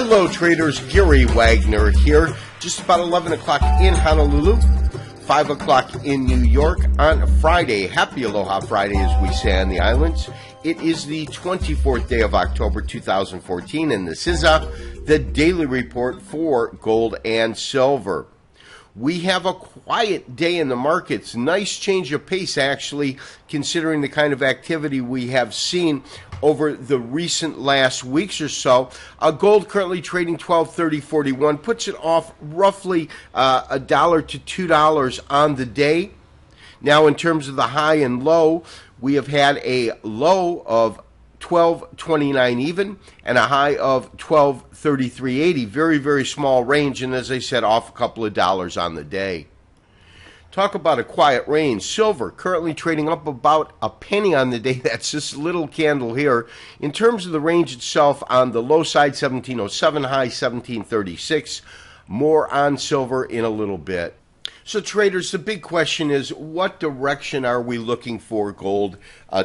Hello traders, Gary Wagner here. Just about 11 o'clock in Honolulu, 5 o'clock in New York on Friday. Happy Aloha Friday, as we say on the islands. It is the 24th day of October 2014, and this is the daily report for gold and silver. We have a quiet day in the markets. Nice change of pace, actually, considering the kind of activity we have seen over the recent last weeks or so. Gold currently trading $1230.41, puts it off roughly $1 to $2 on the day. Now, in terms of the high and low, we have had a low of $12.29 even and a high of $12.33.80. Very, very small range, and as I said, off a couple of dollars on the day. Talk about a quiet range. Silver currently trading up about a penny on the day. That's this little candle here. In terms of the range itself, on the low side, 1707, high 1736. More on silver in a little bit. So traders, the big question is, what direction are we looking for gold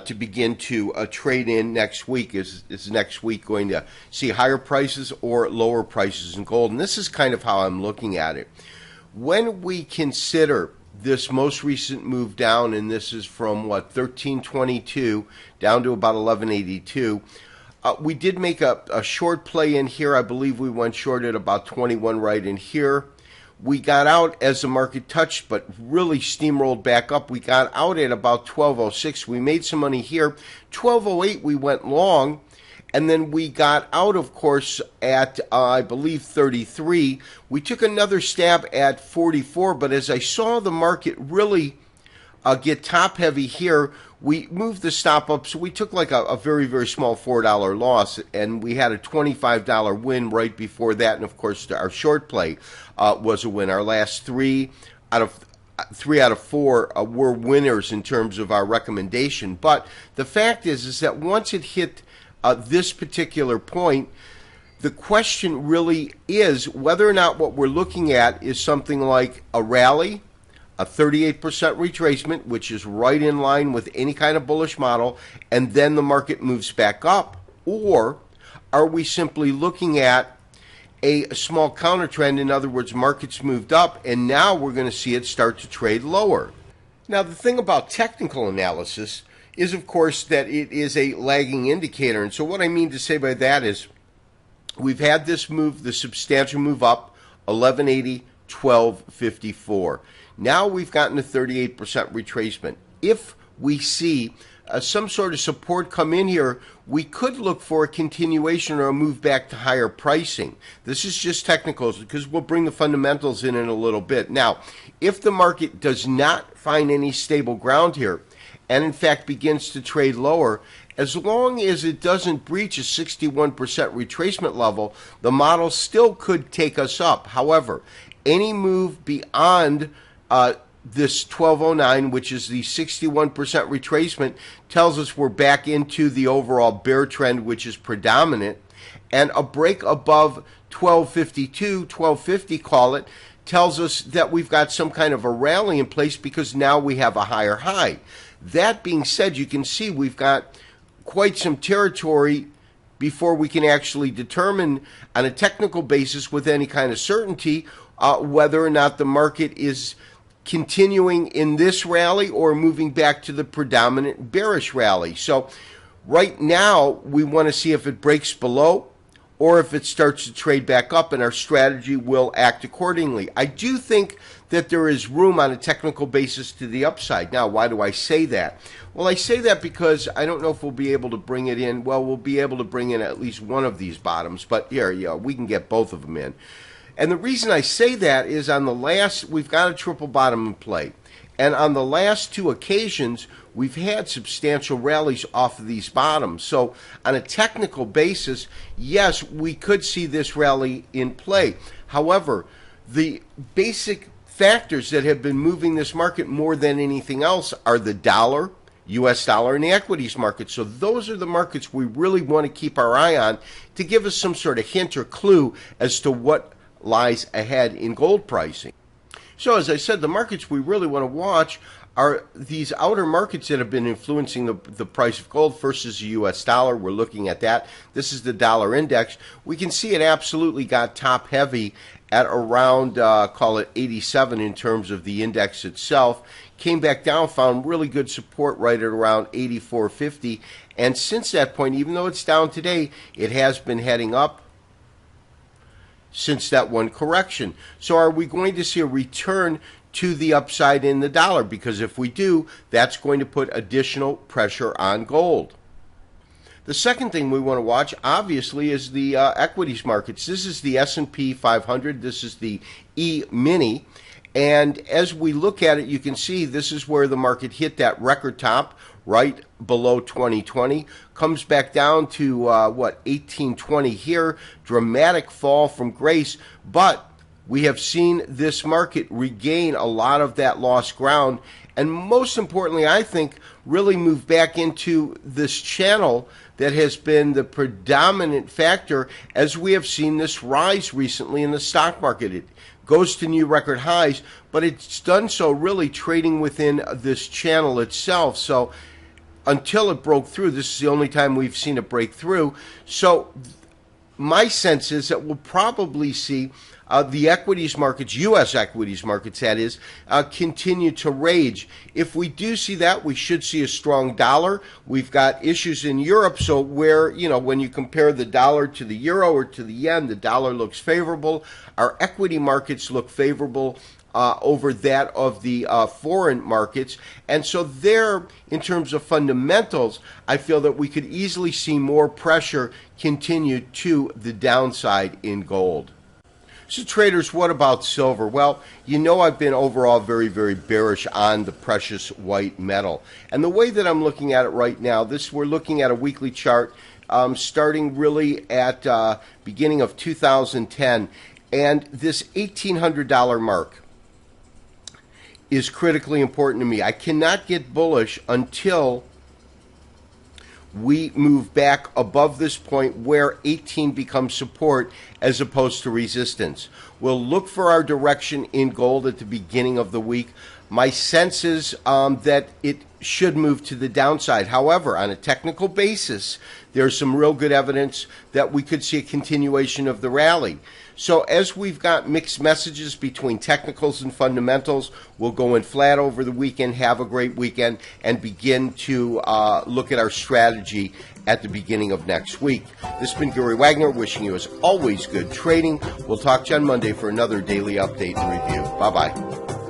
to begin to trade in next week? Is next week going to see higher prices or lower prices in gold? And this is kind of how I'm looking at it. When we consider this most recent move down, and this is from, 1322 down to about 1182, we did make a short play in here. I believe we went short at about 21 right in here. We got out as the market touched, but really steamrolled back up. We got out at about 1206. We made some money here. 1208, we went long, and then we got out, of course, at, I believe, 33. We took another stab at 44, but as I saw the market really get top-heavy here, we moved the stop up, so we took like a very, very small $4 loss, and we had a $25 win right before that, and of course our short play was a win. Our last three out of four were winners in terms of our recommendation, but the fact is that once it hit this particular point, the question really is whether or not what we're looking at is something like a rally, a 38% retracement, which is right in line with any kind of bullish model, and then the market moves back up? Or are we simply looking at a small counter trend? In other words, markets moved up, and now we're going to see it start to trade lower. Now, the thing about technical analysis is, of course, that it is a lagging indicator. And so what I mean to say by that is we've had this move, the substantial move up, 1180, 1254. Now we've gotten a 38% retracement. If we see some sort of support come in here, we could look for a continuation or a move back to higher pricing. This is just technicals because we'll bring the fundamentals in a little bit. Now, if the market does not find any stable ground here and in fact begins to trade lower, as long as it doesn't breach a 61% retracement level, the model still could take us up. However, any move beyond this 1209, which is the 61% retracement, tells us we're back into the overall bear trend, which is predominant. And a break above 1252, 1250, call it, tells us that we've got some kind of a rally in place because now we have a higher high. That being said, you can see we've got quite some territory before we can actually determine on a technical basis with any kind of certainty whether or not the market is continuing in this rally or moving back to the predominant bearish rally. So right now we want to see if it breaks below or if it starts to trade back up, and our strategy will act accordingly. I do think that there is room on a technical basis to the upside. Now, why do I say that? Well, I say that because I don't know if we'll be able to bring it in. Well, we'll be able to bring in at least one of these bottoms, but here, we can get both of them in. And the reason I say that is on the last, we've got a triple bottom in play. And on the last two occasions, we've had substantial rallies off of these bottoms. So on a technical basis, yes, we could see this rally in play. However, the basic factors that have been moving this market more than anything else are the dollar, U.S. dollar, and the equities market. So those are the markets we really want to keep our eye on to give us some sort of hint or clue as to what lies ahead in gold pricing. So as I said, the markets we really want to watch are these outer markets that have been influencing the price of gold versus the U.S. dollar. We're looking at that. This is the dollar index. We can see it absolutely got top heavy at around, call it 87 in terms of the index itself. Came back down, found really good support right at around 84.50. And since that point, even though it's down today, it has been heading up since that one correction. So are we going to see a return to the upside in the dollar? Because if we do, that's going to put additional pressure on gold. The second thing we want to watch, obviously, is the equities markets. This is the S&P 500. This is the E-mini. And as we look at it, you can see this is where the market hit that record top right below 2020. Comes back down to, 1820 here. Dramatic fall from grace. But we have seen this market regain a lot of that lost ground. And most importantly, I think, really move back into this channel that has been the predominant factor as we have seen this rise recently in the stock market. It goes to new record highs, but it's done so really trading within this channel itself. So until it broke through, this is the only time we've seen it break through. So my sense is that we'll probably see the equities markets, U.S. equities markets, that is, continue to rage. If we do see that, we should see a strong dollar. We've got issues in Europe, so where, when you compare the dollar to the euro or to the yen, the dollar looks favorable. Our equity markets look favorable over that of the foreign markets. And so there, in terms of fundamentals, I feel that we could easily see more pressure continue to the downside in gold. So traders, what about silver? Well, I've been overall very, very bearish on the precious white metal. And the way that I'm looking at it right now, we're looking at a weekly chart starting really at beginning of 2010. And this $1,800 mark is critically important to me. I cannot get bullish until we move back above this point where 18 becomes support as opposed to resistance. We'll look for our direction in gold at the beginning of the week. My sense is that it should move to the downside. However, on a technical basis, there's some real good evidence that we could see a continuation of the rally. So as we've got mixed messages between technicals and fundamentals, we'll go in flat over the weekend, have a great weekend, and begin to look at our strategy at the beginning of next week. This has been Gary Wagner, wishing you, as always, good trading. We'll talk to you on Monday for another daily update and review. Bye-bye.